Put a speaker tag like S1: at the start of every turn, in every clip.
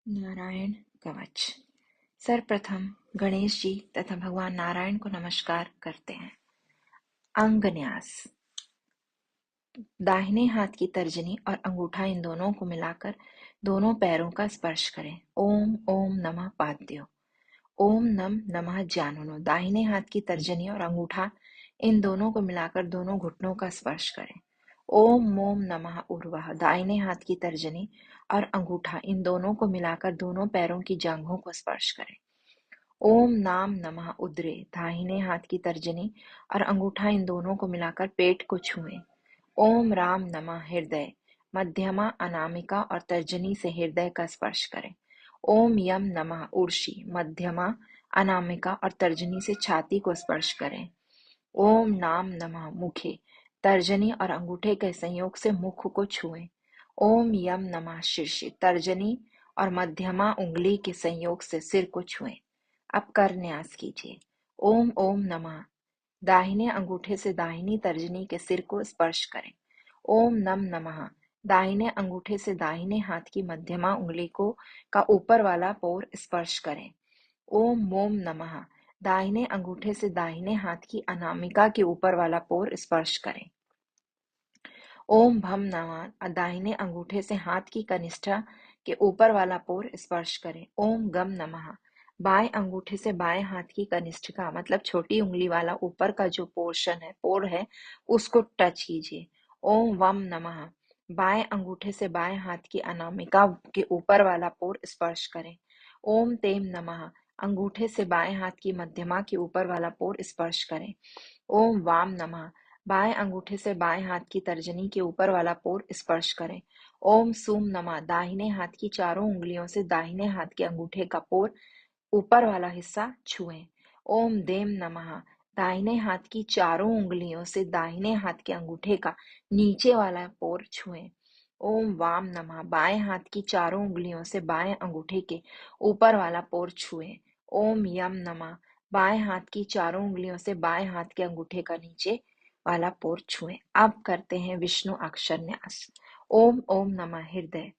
S1: नारायण कवच। सर्वप्रथम गणेश जी तथा भगवान नारायण को नमस्कार करते हैं। अंगन्यास। दाहिने हाथ की तर्जनी और अंगूठा इन दोनों को मिलाकर दोनों पैरों का स्पर्श करें। ओम ओम नमः पाद्यो। ओम नम नमः जानूनो। दाहिने हाथ की तर्जनी और अंगूठा इन दोनों को मिलाकर दोनों घुटनों का स्पर्श करें। ओम मोम नमः उर्वः। दाहिने हाथ की तर्जनी और अंगूठा इन दोनों को मिलाकर दोनों पैरों की जांघों को स्पर्श करें। ओम नाम नमः उदरे। दाहिने हाथ की तर्जनी और अंगूठा इन दोनों को मिलाकर पेट को छुएं। ओम राम नमः हृदय। मध्यमा अनामिका और तर्जनी से हृदय का स्पर्श करें। ओम यम नमः उर्शी। मध्यमा अनामिका और तर्जनी से छाती को स्पर्श करें। ओम नाम नमः मुखे। तर्जनी और अंगूठे के संयोग से मुख को छुएं। ओम यम नमः शीर्षे। तर्जनी और मध्यमा उंगली के संयोग से सिर को छुएं। अब कर न्यास कीजिए। ओम ओम नमः। दाहिने अंगूठे से दाहिनी तर्जनी के सिर को स्पर्श करें। ओम नम नमः। दाहिने अंगूठे से दाहिने हाथ की मध्यमा उंगली को का ऊपर वाला पोर स्पर्श करें। ओम मोम नमः। दाहिने अंगूठे से दाहिने हाथ की अनामिका के ऊपर वाला पोर स्पर्श करें। ओम भम नमः। दाहिने अंगूठे से हाथ की कनिष्ठा के ऊपर वाला पोर स्पर्श करें। ओम गम नमः। बाएं अंगूठे से बाएं हाथ की कनिष्ठिका मतलब छोटी उंगली वाला ऊपर का जो पोर है उसको टच कीजिए। ओम वम नमः। बाएं अंगूठे से बाएं हाथ की अनामिका के ऊपर वाला पोर स्पर्श करें। ओम तेम नमः। अंगूठे से बाएं हाथ की मध्यमा के ऊपर वाला पोर स्पर्श करें। ओम वाम नमः। बाएं अंगूठे से बाएं हाथ की तर्जनी के ऊपर वाला पोर स्पर्श करें। ओम सूम नमः। दाहिने हाथ की चारों उंगलियों से दाहिने हाथ के अंगूठे का पोर ऊपर वाला हिस्सा छुएं। ओम देम नमः। दाहिने हाथ की चारों उंगलियों से दाहिने हाथ के अंगूठे का नीचे वाला पोर छुएं। ओम वाम नमः। बाएं हाथ की चारों उंगलियों से बाएं अंगूठे के ऊपर वाला पोर छुएं। ओम यम नमः। बाएं हाथ की चारों उंगलियों से बाएं हाथ के अंगूठे का नीचे वाला पोर छुएं। अब करते हैं विष्णु अक्षर न्यास। ओम ओम नमः हृदय।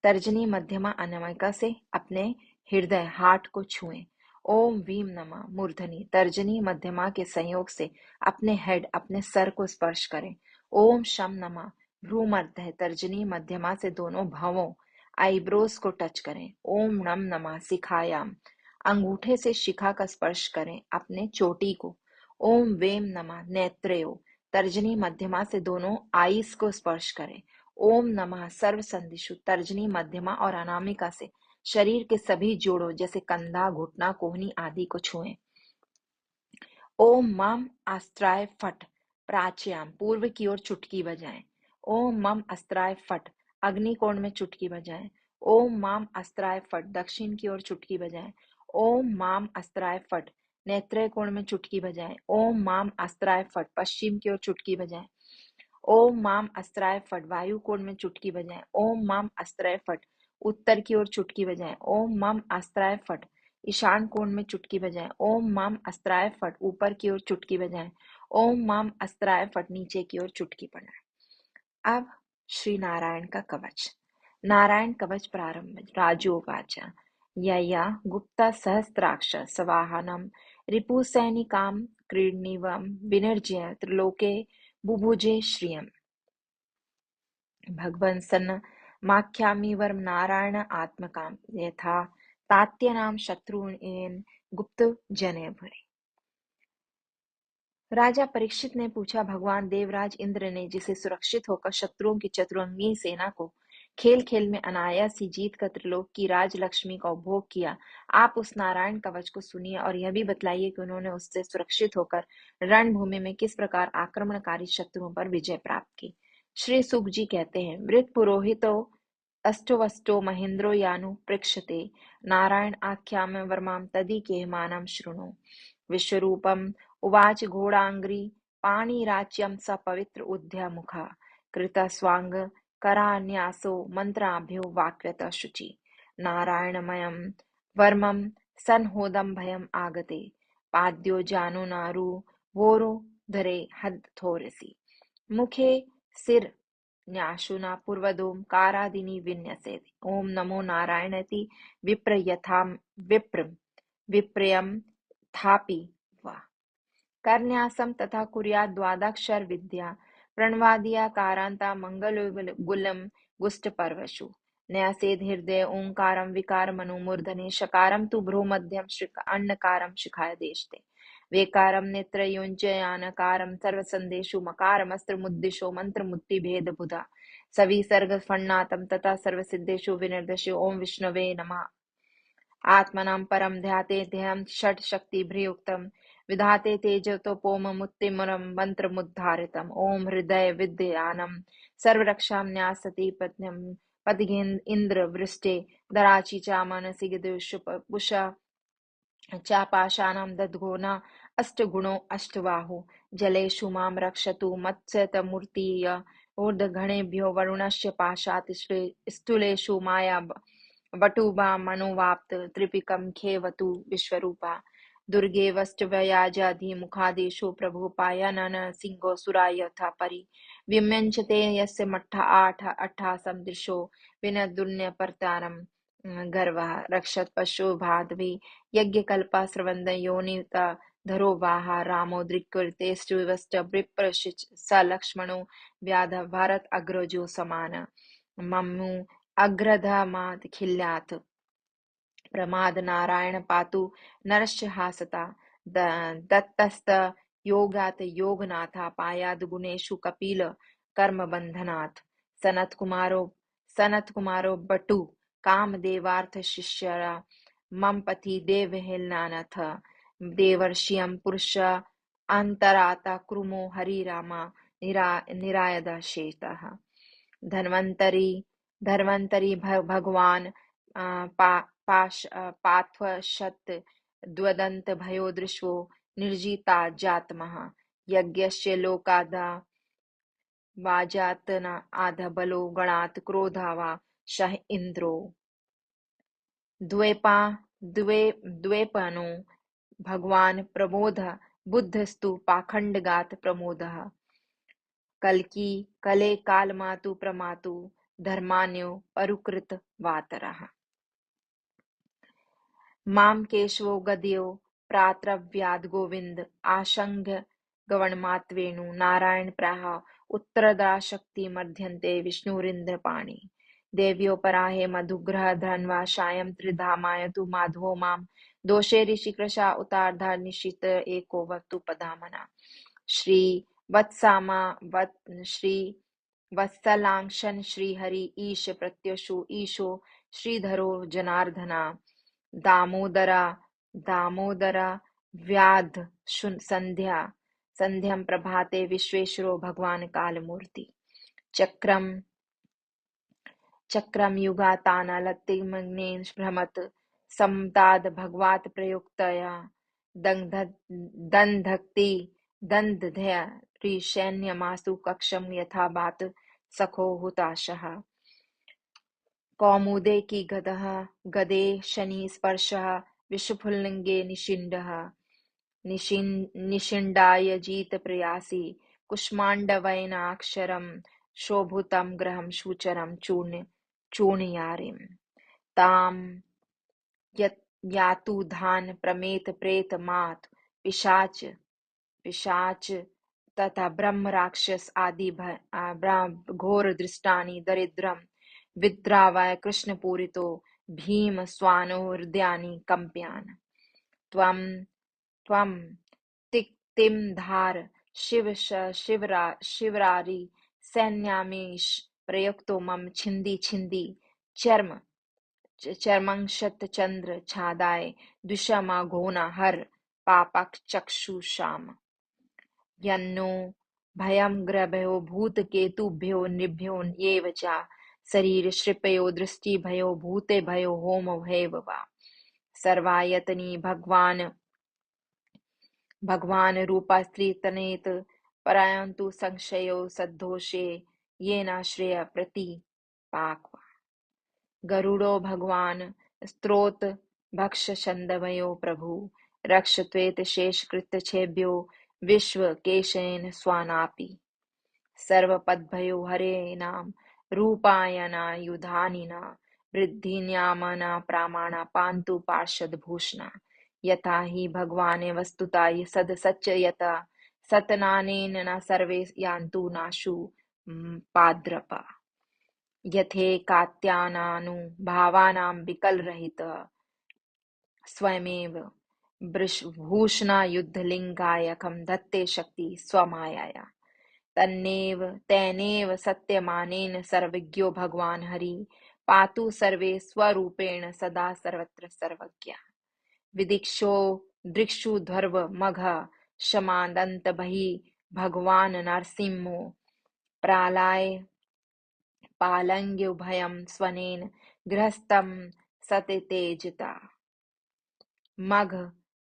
S1: तर्जनी मध्यमा अनामिका से अपने हृदय हार्ट को छुएं। ओम वीम नमः मूर्धनि। तर्जनी मध्यमा के संयोग से अपने हेड अपने सर को स्पर्श करें। ओम शम नमः भ्रूमध्य। तर्जनी मध्यमा से दोनों भवों आईब्रोज को टच करें। ओम नम नमः शिखायाम। अंगूठे से शिखा का स्पर्श करें अपने चोटी को। ओम वेम नमः नेत्रयो। तर्जनी मध्यमा से दोनों आईज को स्पर्श करें। ओम नमः सर्व संधिषु। तर्जनी मध्यमा और अनामिका से शरीर के सभी जोड़ों जैसे कंधा घुटना कोहनी आदि को छुएं। ओम मम अस्त्राय फट। प्राच्याम पूर्व की ओर चुटकी बजाएं। ओम मम अस्त्राय फट। अग्निकोण में चुटकी बजाएं। ओम माम अस्त्राय फट। दक्षिण की ओर चुटकी बजाएं। ओम माम अस्त्राय फट। नेत्र कोण में चुटकी बजाएं। ओम माम अस्त्राय फट। पश्चिम की ओर चुटकी बजाएं। ओम माम अस्त्राय फट। वायु कोण में चुटकी बजाएं। ओम माम अस्त्राय फट। उत्तर की ओर चुटकी बजाएं। ओम मम अस्त्राय फट। ईशान कोण में चुटकी बजाएं। ओम माम अस्त्राय फट। ऊपर की ओर चुटकी बजाएं। ओम माम अस्त्राय फट। नीचे की ओर चुटकी बजाएं। अब श्री नारायण का कवच। नारायण कवच प्रारंभ। राजोवाच यया गुप्ता सहस्राक्ष सवाहनम रिपुसैनिकां क्रीडनीवं विनिर्जय त्रिलोके बुभुजे श्रियम्। भगवन्सन् माख्यामिवर्म नारायण आत्मकां यथा तात्यनाम शत्रुएन गुप्त जने भरे। राजा परीक्षित ने पूछा, भगवान देवराज इंद्र ने जिसे सुरक्षित होकर शत्रुओं की चतुरंगी सेना को खेल खेल में अनायास ही जीत कर त्रिलोक की राजलक्ष्मी का उपभोग किया, आप उस नारायण कवच को सुनिए और यह भी बतलाइए कि उन्होंने उससे सुरक्षित होकर रणभूमि में किस प्रकार आक्रमणकारी शत्रुओं पर विजय प्राप्त की। श्री सुक जी कहते हैं, मृत पुरोहितो अष्टवस्टो महेन्द्रो यानु पृक्षते नारायण आख्याम वर्मां तदीकेयमानं शृणु। विश्वरूपम उवाच घोड़ांग्री पाणिराच्यं स पवित्र उद्यमुखा कृतस्वांग करान्यासो मंत्राभ्यो वाक्यत शुचि नारायणमयं वर्मं सन्होदं भयम् आगते पाद्यो जानो नारु वोरो धरे हद थोरसी। मुखे सिर न्याशुना पूर्वदोमकारादीनि विन्यसेत्। ॐ नमो नारायणेति विप्र यथां विप्रयं थापि वा। करन्यासं तथा कुर्यात् द्वादक्षर विद्या प्रणवादिया कारांता मंगलगुलम गुष्टपर्वशु। न्यासेद हृदय ओंकारं विकारमनु मूर्धने शकारं तु भ्रूमध्यम अन्नकारं शिखाय देशते। वेकारं नेत्रयुञ्जयानकारं सर्वसन्देषु मकारमस्त्रमुद्दिशो मन्त्रमुत्तिभेदबुधा सविसर्गफण्णातं तथा सर्वसिद्धेषु विनिर्देशो ॐ विष्णवे नमः। आत्मनां परं ध्याते ध्येयं षट्शक्तिभिर्युक्तं विधाते तेजोतपोममुत्तिमरं मन्त्रमुद्धारितम्। ॐ हृदय विद्यानं सर्वरक्षां न्यासति पद्यं पद्गेन्द्रवृष्टे दराचि च मनसि गिदुषुपुषा चापाशानां दद्घोना अष्टगुणो अष्टबाहु जलेषु मां रक्षतु मत्स्यतमूर्तिय ऊर्ध्वगणेभ्यो वरुणस्य पाशात् स्थूलेषु माया वटुबा मनोवाप्त त्रिपिकं खेवतु विश्वरूपा दुर्गे वष्ट्वयाजाधिमुखादेशो प्रभुपायनन सिंहो सुरायथा परि विम्यञ्चते यस्य मठ्ठा आठ अट्ठासं दृशो विनदुन्यपर्तारं गर्वः रक्षत पशु भाद्वी यज्ञकल्पा स्रवन्द योनिता धरो वाहा रामो दृक्कृतेष्टुवष्ट विप्रशिच स लक्ष्मणो व्याध भारत अग्रजो समान मम्मु अग्रधमात् खिल्यात् प्रमाद नारायण पातु नरश्च हासता दत्तस्त योगात योगनाथा पायाद गुणेषु कपिल कर्म बंधनात् सनत कुमारो बटु कामदेवार्थ शिष्यरा मम पति देवहिलनाथ देवर्षियं पुरुष अंतराता क्रुमो हरिरामा निरायदा शेतः धन्वन्तरी भगवान पार्थशत द्वदंत भयो दृशो निर्जिता जातमः यज्ञस्य लोकादा वाजातन आध बलो गणात् क्रोधा वा शह इंद्रो द्वेपनो भगवान प्रमोद बुद्धस्तु पाखंडगात प्रमोदः कल्की कले कालमातु प्रमातु धर्मान्यो परुकृत वातरः मां केशवो गदयो प्रातरव्याद गोविंद आशंघ्य गवणमात्वेनु नारायण प्राह उत्तरदाशक्ति मध्यन्ते विष्णुरिन्द्रपाणि देव्यो पराहे मधुग्रह धन्वा सायं त्रिधामायतु माधवो मां दोषे ऋषिकृशा उतार्धा निशित एको वक्तु पदामना श्री वत्सामा श्री वत्सलांशन श्रीहरि ईश प्रत्युषु ईशो श्रीधरो जनार्दना दामोदरा व्याध संध्यं प्रभाते विश्वेश्वरो भगवान कालमूर्ति चक्रम युगातानालतिमग्नेन भ्रमत समताद भगवात प्रयुक्तया दन्धक्ति दन्धय ऋषैन्यमासु कक्षम यथा बात सखो हुताशः कौमुदे की गदे शनि स्पर्शः विश्वफुल्लिंगे निषिण्डाय जीत प्रयासी कुष्माण्डवैनाक्षरं शोभुतं ग्रहं शूचरं चूर्णयारिं तां यातु धान प्रमेत प्रेत मात पिशाच तथा ब्रह्म राक्षस आदि घोर दृष्टानि दरिद्रम विद्रावय कृष्ण पूरितो भीम स्वानो हृदयानि कंप्यान त्वं तिक्तिं धार शिवरारि सैन्यामीश प्रयुक्तो मम छिन्दी चर्मंशत चंद्र छादाय द्विषमा घोना हर पापक चक्षुषाम यन्नो भयं ग्रभयो भूतकेतुभ्यो निभ्यो येव च शरीर श्रिपयो दृष्टिभयो भूते भयो होम भैव वा सर्वायतनी भगवान रूपा स्त्रीतनेत परायन्तु संशयो सद्धोषे येनाश्रय प्रतिपाक्वा गरुडो भगवान स्त्रोत भक्ष छन्दमयो प्रभु रक्षत्वेत शेषकृत छेभ्यो विश्व केशेन स्वानापि सर्वपद्भयो हरेणां रूपायणायुधानिना वृद्धिन्यामना प्रामाणा पान्तु पार्षदभूषणा यथा हि भगवाने वस्तुता सदसच्च यथा सतनानेन न सर्वे यान्तु नाशु पाद्रपा यथेकात्यानानुभावानां विकलरहितः स्वयमेव भूषणायुद्धलिङ्गायकं धत्ते शक्ति स्वमायया तेनैव सत्यमानेन सर्वज्ञो भगवान् हरि पातु सर्वे स्वरूपेण सदा सर्वत्र सर्वज्ञः विदिक्षो दृक्षुध्वर्व मघ शमादन्त बहिः भगवान् नरसिंहो प्रालाय पालङ्ग्युभयं स्वनेन गृहस्थं सतेतेजिता मघ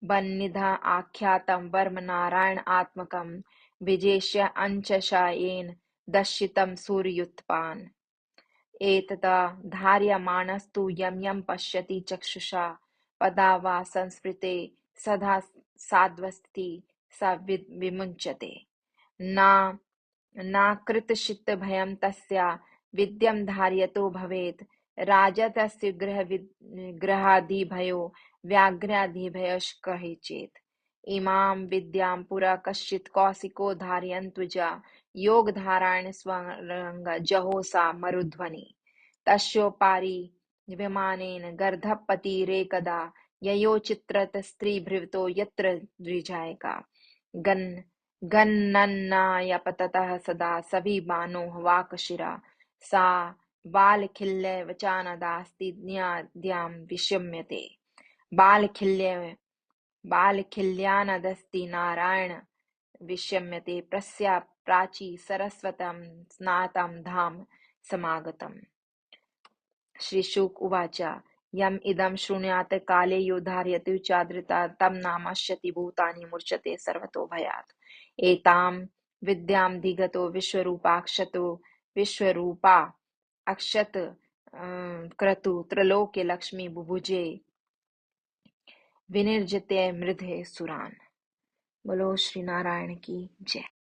S1: बन्निधा आख्यातं वर्म नारायणात्मकं विजेष्य अंचशा येन दर्शितं सूर्योत्पान् एतदा धार्यमाणस्तु यं यं पश्यति चक्षुषा पदा वा संस्मृते सदा साध्वस्थिति स विमुञ्चते नाकृतचित्तभयं तस्या विद्यं धार्यतो भवेत् राजतस्य ग्रहादिभयो व्याघ्रादिभयश्कहि चेत् इमां विद्यां पुरा कश्चित् कौशिको धारयन्त्वजा योगधारायण स्वरंग जहोसा मरुध्वनि तस्योपारि विमानेन गर्धपतिरेकदा ययो चित्रत स्त्रीभृतो यत्र द्विजायका गन्नन्नायपततः सदा सविमानो वाकशिरा सा बालखिल्यवचानदास्ति ज्ञाद्यां विषम्यते बालखिल्यानदस्ति नारायण विषम्यते प्रस्या प्राची सरस्वतं स्नातं धाम समागतम् श्रीशुक उवाच यम इदं शृणुयात् काले यो धारयति चादृता तं नामश्यति भूतानि मूर्छते सर्वतो भयात् एतां विद्यां धिगतो विश्वरूपा अक्षत क्रतु त्रलोक्य लक्ष्मी बुभुजे विनिर्जिते मृधे सुरान। बोलो श्री नारायण की जय।